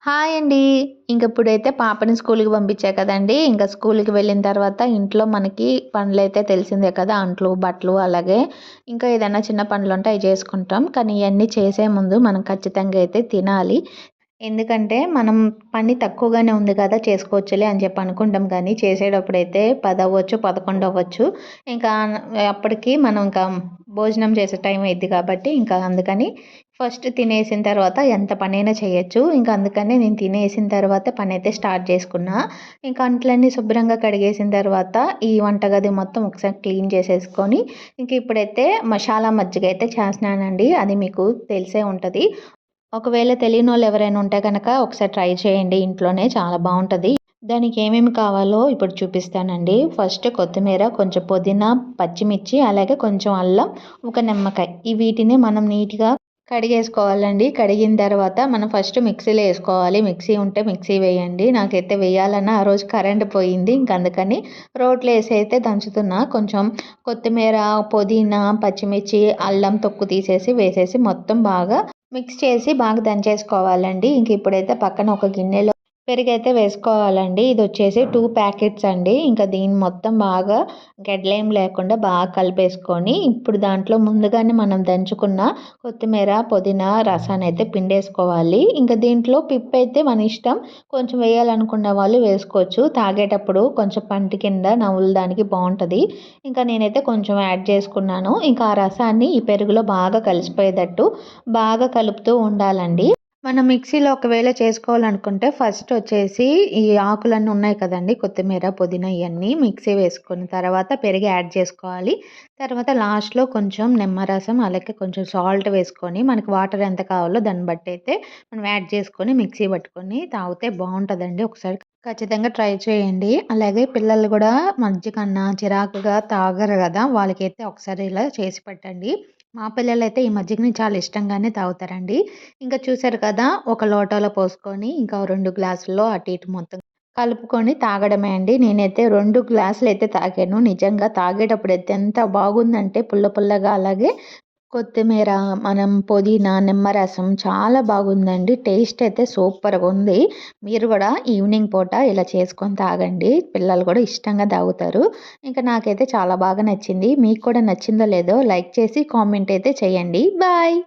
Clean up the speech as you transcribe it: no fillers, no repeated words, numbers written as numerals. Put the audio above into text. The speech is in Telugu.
హాయ్ అండి. ఇప్పుడైతే పాపని స్కూల్‌కి పంపించా కదండీ! స్కూల్‌కి వెళ్ళిన తర్వాత ఇంట్లో మనకి పనులైతే తెలిసిందే కదా! అంట్లు, బట్టలు అలాగే ఇంకా ఏదైనా చిన్న పనులుంటే అయి చేసుకుంటాం. కానీ ఇయన్నీ చేసే ముందు మనం ఖచ్చితంగా అయితే తినాలి. ఎందుకంటే మనం పని తక్కువగానే ఉంది కదా! చేసుకోవచ్చులే అని చెప్పి అనుకుంటాం కానీ చేసేటప్పుడైతే 10 అవ్వచ్చు, 11 అవ్వచ్చు. ఇంకా అప్పటికి మనం భోజనం చేసే టైం అయిద్ది కాబట్టి అందుకని ఫస్ట్ తినేసిన తర్వాత ఎంత పనైనా చేయొచ్చు. అందుకని నేను తినేసిన తర్వాత పనైతే స్టార్ట్ చేసుకున్నా. అంట్లన్నీ శుభ్రంగా కడిగేసిన తర్వాత ఈ వంటగది మొత్తం ఒకసారి క్లీన్ చేసేసుకొని ఇప్పుడైతే మసాలా మజ్జిగ అయితే చేస్తున్నానండి. అది మీకు తెలిసే ఉంటది. ఒకవేళ తెలియనోళ్ళు ఎవరైనా ఉంటే గనక ఒకసారి ట్రై చేయండి ఇంట్లోనే చాలా బావుంటది. దానికి ఏమేమి కావాలో ఇప్పుడు చూపిస్తానండి. ఫస్ట్ కొత్తిమీర, కొంచెం పుదీనా, పచ్చిమిర్చి అలాగే కొంచెం అల్లం, ఒక నిమ్మకాయ. వీటిని మనం నీట్‌గా కడిగేసుకోవాలండి. కడిగిన తర్వాత మనం ఫస్ట్ మిక్సీలో ఏసుకోవాలి. మిక్సీ ఉంటే మిక్సీ వేయండి. నాకైతే వేయాలన్నా ఆ రోజు కరెంట్ పోయింది. అందుకని రోట్లో ఏసి అయితే దంచుతున్నా. కొంచెం కొత్తిమీర, పుదీనా, పచ్చిమిర్చి, అల్లం తొక్కు తీసేసి వేసేసి మొత్తం బాగా మిక్స్ చేసి బాగా దంచేసుకోవాలండి. ఇప్పుడైతే పక్కన ఒక గిన్నెలో పెరుగైతే వేసుకోవాలండి. ఇదొచ్చేసి 2 ప్యాకెట్స్ అండి. దీన్ని మొత్తం బాగా గడ్డలేం లేకుండా బాగా కలిపేసుకొని, ఇప్పుడు దాంట్లో ముందుగానే మనం దంచుకున్న కొత్తిమీర, పుదీనా రసాన్నయితే పిండేసుకోవాలి. దీంట్లో పిప్పయితే మన ఇష్టం. కొంచెం వేయాలనుకున్న వాళ్ళు వేసుకోవచ్చు. తాగేటప్పుడు కొంచెం పంటి కింద నములడానికి బావుంటది. నేనైతే కొంచెం యాడ్ చేసుకున్నాను. ఆ రసాన్ని ఈ పెరుగులో బాగా కలిసిపోయేటట్టు బాగా కలుపుతూ ఉండాలండి. మనం మిక్సీలో ఒకవేళ చేసుకోవాలనుకుంటే ఫస్ట్ వచ్చేసి ఈ ఆకులన్నీ ఉన్నాయి కదండీ! కొత్తిమీర, పుదీనా ఇయన్నీ మిక్సీ వేసుకొని తర్వాత పెరుగు యాడ్ చేసుకోవాలి. తర్వాత లాస్ట్‌లో కొంచెం నిమ్మరసం అలాగే కొంచెం సాల్ట్ వేసుకొని మనకు వాటర్ ఎంత కావాలో దాన్ని బట్టి అయితే మనం యాడ్ చేసుకొని మిక్సీ పట్టుకొని తాగితే బావుంటదండి. ఒకసారి ఖచ్చితంగా ట్రై చేయండి. అలాగే పిల్లలు గూడా మజ్జిగన్నా చిరాకుగా తాగరు గదా! వాళ్ళకైతే ఒకసారి ఇలా చేసి పెట్టండి. మా పిల్లలైతే ఈ మజ్జిగని చాలా ఇష్టంగానే తాగుతారండి. చూసారు కదా! ఒక లోటాలో పోసుకొని 2 గ్లాసుల్లో అటు ఇటు మొత్తం కలుపుకొని తాగడమే అండి. నేనైతే 2 గ్లాసులైతే తాగాను. నిజంగా తాగేటప్పుడైతే ఎంత బాగుందంటే పుల్ల పుల్లగా అలాగే కొత్తిమీర, పుదీనా, నిమ్మరసం చాలా బాగుందండి. టేస్ట్ అయితే సూపర్‌గుంది. మీరు గూడా ఈవినింగ్ పూట ఇలా చేసుకొని తాగండి. పిల్లలు కూడా ఇష్టంగా తాగుతారు. నాకైతే చాలా బాగా నచ్చింది. మీకు కూడా నచ్చిందో లేదో లైక్ చేసి కామెంట్ అయితే చేయండి. బాయ్.